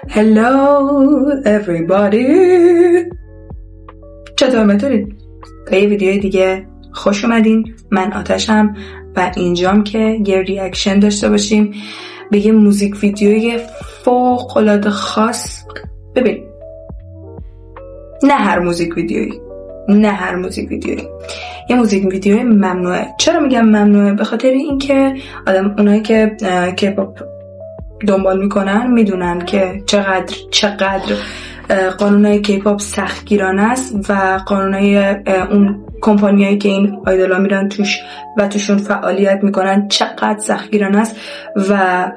Hello everybody. چطور متونید؟ به یه ویدیوی دیگه خوش اومدین. من آتشم و اینجام که یه ریاکشن داشته باشیم به یه موزیک ویدیوی فوق‌العاده خاص. ببین، نه هر موزیک ویدیویی، یه موزیک ویدیوی ممنوعه. چرا میگم ممنوعه؟ به خاطر اینکه اونایی که کیپاپ دنبال میکنن میدونن که چقدر قانونای کیپاپ سختگیرانه است و قانونای اون کمپانیایی که این آیدولا میرن توش و توشون فعالیت میکنن چقدر سختگیرانه است و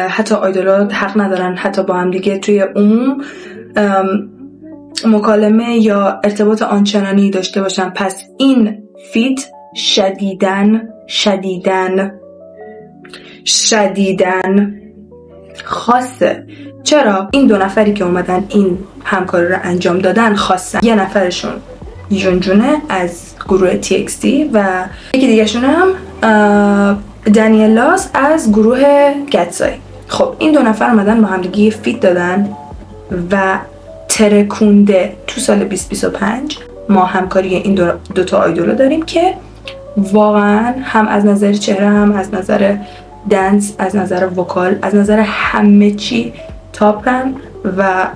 حتی آیدولا حق ندارن حتی با هم دیگه توی عموم مکالمه یا ارتباط آنچنانی داشته باشن. پس این فیت شدیدن خاصه. چرا؟ این دو نفری که اومدن این همکاری رو انجام دادن خاصن. یه نفرشون جونجونه از گروه TXT و یکی دیگه شون هم دانیلاس از گروه گتسای. خب این دو نفر اومدن با همدیگه فیت دادن و ترکونده. تو سال 2025 ما همکاری این دو تا آیدولو داریم که واقعا هم از نظر چهره، هم از نظر دنس، از نظر وکال، از نظر همه چی تاپن و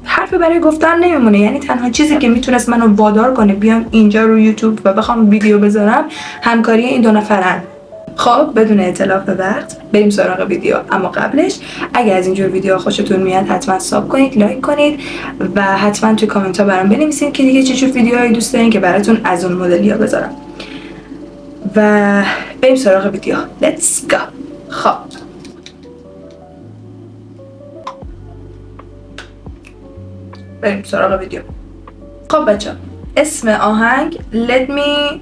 حرفی برای گفتن نمیمونه. یعنی تنها چیزی که میتونست منو وادار کنه بیام اینجا رو یوتیوب و بخوام ویدیو بذارم همکاری این دو نفرن. خب بدون اطلاف وقت بریم سراغ ویدیو. اما قبلش اگه از اینجور ویدیو خوشتون میاد حتما ساب کنید، لایک کنید و حتما توی کامنت ها برام بنویسید که دیگه چه جور ویدیوهایی دوست دارین که براتون از اون مدلیا بذارم. و بریم سراغ ویدیو. Let's go. خب بریم سراغ ویدیو. خب بچه، اسم آهنگ Let Me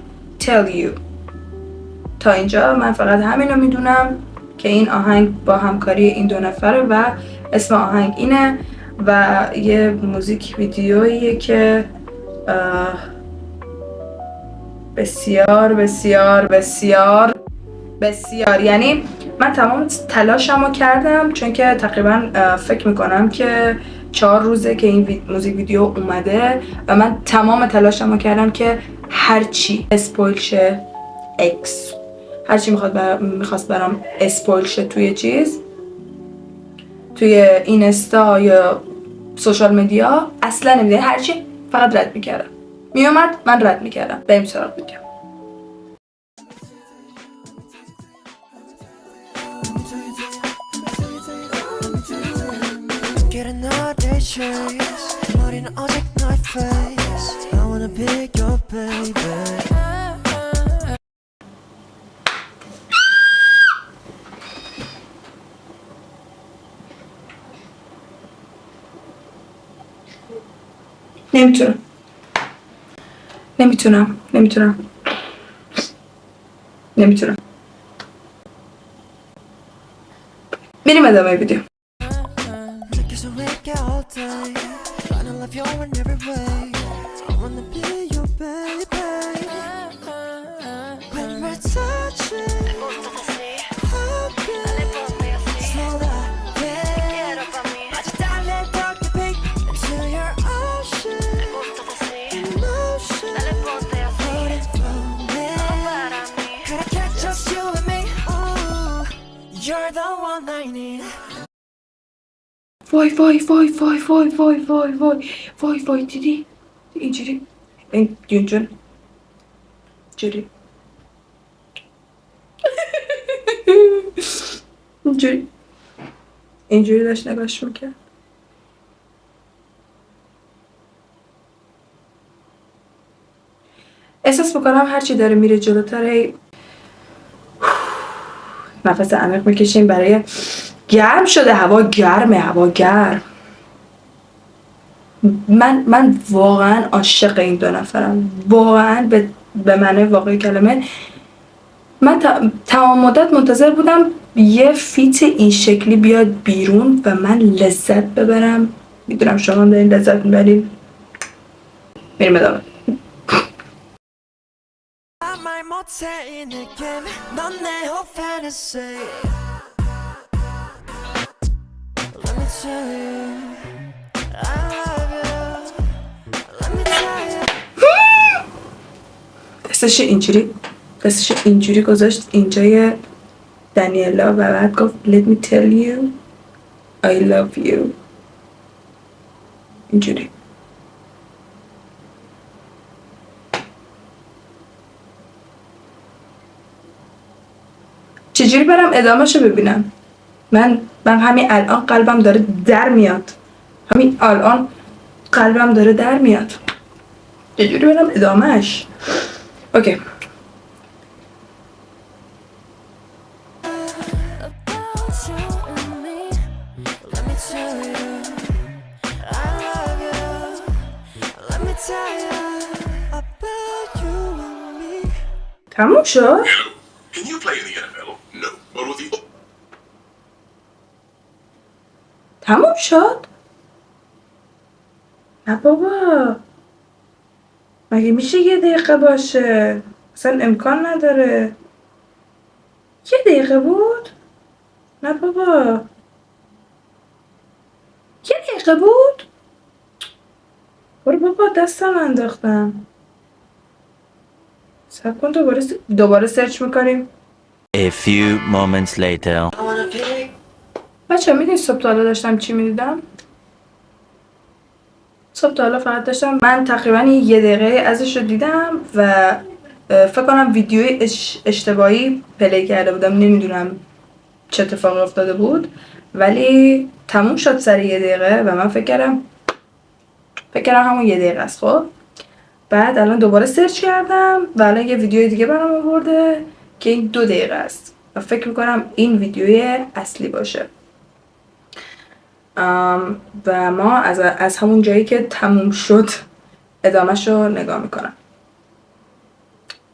Tell You. تا اینجا من فقط همین رو میدونم که این آهنگ با همکاری این دو نفره و اسم آهنگ اینه و یه موزیک ویدیویه که بسیار بسیار بسیار بسیار، یعنی من تمام تلاشمو کردم چون که تقریبا فکر میکنم که 4 روزه که این موزیک ویدیو اومده و من تمام تلاشمو کردم که هرچی اسپویل شه هرچی میخواست برام اسپویل شه توی اینستا یا سوشال مدیا اصلا نمیده. هرچی فقط رد میکردم، میومد من رد میکردم. بریم سراغ ویدیو. نمیتونم. بریم ادامه ویدیو. وای دیدی؟ اینجوری این جون جوری اینجوری داشت نگاش میکرد. احساس میکنم هرچی داره میره جلوتر نفس عمیق میکشیم برای گرم شده. هوا گرم. من واقعا عاشق این دو نفرم، واقعا به معنی واقعی کلمه. من تمام مدت منتظر بودم یه فیت این شکلی بیاد بیرون و من لذت ببرم. میدونم شما هم دارین لذت میبرین. بریم ادامه. دستش اینجوری گذاشت اینجای دانیلا و بعد گفت let me tell you I love you. اینجوری. چجوری برم ادامهشو ببینم؟ من همین الان قلبم داره در میاد. چجوری برم ادامهش؟ اوکی. تموم شد؟ Can you play in the NFL? No. But with the تموم شد؟ نه بابا، مگه میشه 1 دقیقه باشه؟ اصلا امکان نداره. 1 دقیقه بود؟ نه بابا، 1 دقیقه بود؟ برو بابا، دستم انداختم. صبر کن، دوباره سرچ میکنیم. A few moments later. بچه میدونی صبح تا حالا داشتم چی میدیدم؟ صبح تا حالا فقط داشتم، من تقریبا 1 دقیقه ازش رو دیدم و فکر کنم ویدیوی اشتباهی پلی کرده بودم، نمیدونم چه اتفاقی افتاده بود، ولی تموم شد سر 1 دقیقه و من فکر کردم همون 1 دقیقه است. خب بعد الان دوباره سرچ کردم و الان یه ویدیوی دیگه برام آورده که این 2 دقیقه است و فکر میکنم این ویدیوی اصلی باشه. و ما از همون جایی که تموم شد ادامهش رو نگاه میکنم.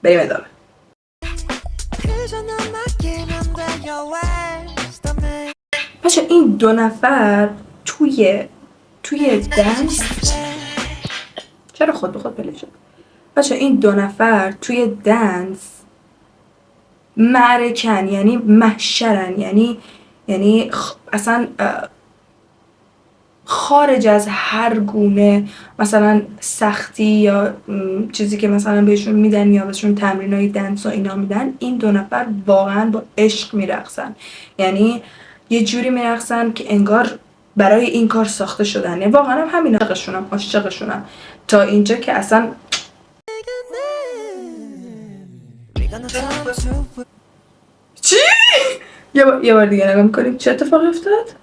بریم ادامه. بچه این 2 نفر توی دنس، چرا خود به خود پلی شد؟ بچه این 2 نفر توی دنس معرکن، یعنی محشرن، یعنی اصلا خارج از هر گونه مثلا سختی یا چیزی که مثلا بهشون میدن یا بهشون تمرینای دنس و اینا میدن، این 2 نفر واقعا با عشق میرقصن. یعنی یه جوری میرقصن که انگار برای این کار ساخته شدن. یعنی واقعا هم همین عاشقشونم تا اینجا که اصلا چی؟ یه بار دیگه نگاه میکنیم چه اتفاقی افتاد.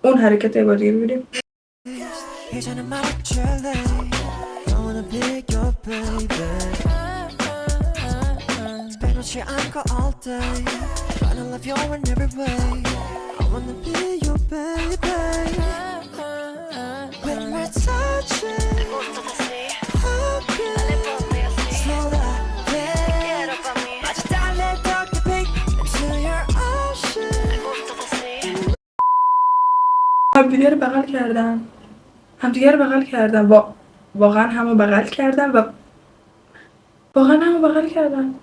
اون حرکت یه بار دیگه ببینیم. همدیگه رو بغل کردن. واقعا همو بغل کردن و واقعا همو بغل کردن.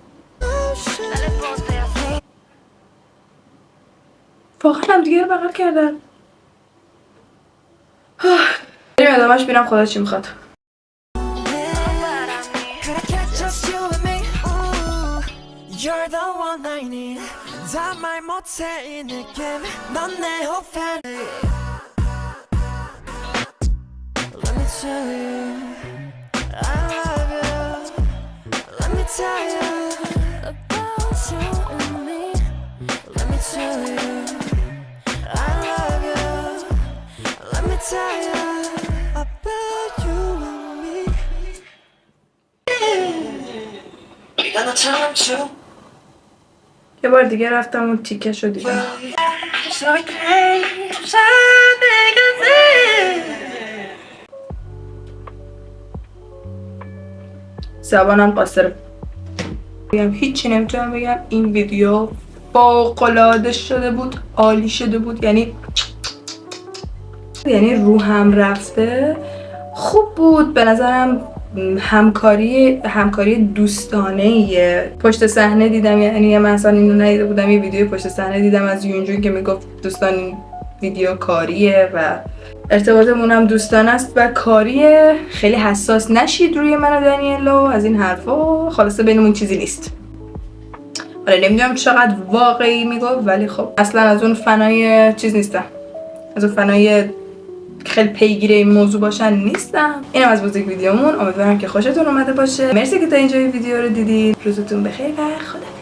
واقعا همدیگه رو بغل کردن. بریم ادامهش ببینم خدا چی میخواد. You're the one I need. 잠말 못해 이 느낌. 넌 내 호흡. Let me tell you, I love you. Let me tell you about you and me. Let me tell you, I love you. Let me tell you about you and me. We got no time to. یه بار دیگه رفتم اون تیکه شو دیدم. زبانم قاصره. هیچی نمیتونم بگم. این ویدیو فوق‌العاده شده بود، عالی شده بود. یعنی روحم رفته. خوب بود به نظرم. همکاری دوستانه پشت صحنه دیدم. یعنی مثلا اینو ندیده بودم، یه ویدیو پشت صحنه دیدم از یونجون که میگفت دوستان این ویدیو کاریه و ارتباطمون هم دوستانه است و کاریه، خیلی حساس نشید روی من و دنیلو از این حرفا، خلاصه بینمون چیزی نیست. حالا نمیدونم چقدر واقعی میگفت، ولی خب اصلا از اون فنای چیز نیستم، از اون فنای خیلی پیگیر این موضوع باشن نیستم. اینم از بازی ویدیومون، امیدوارم که خوشتون اومده باشه. مرسی که تا اینجا ویدیو رو دیدید. روزتون بخیر و خدا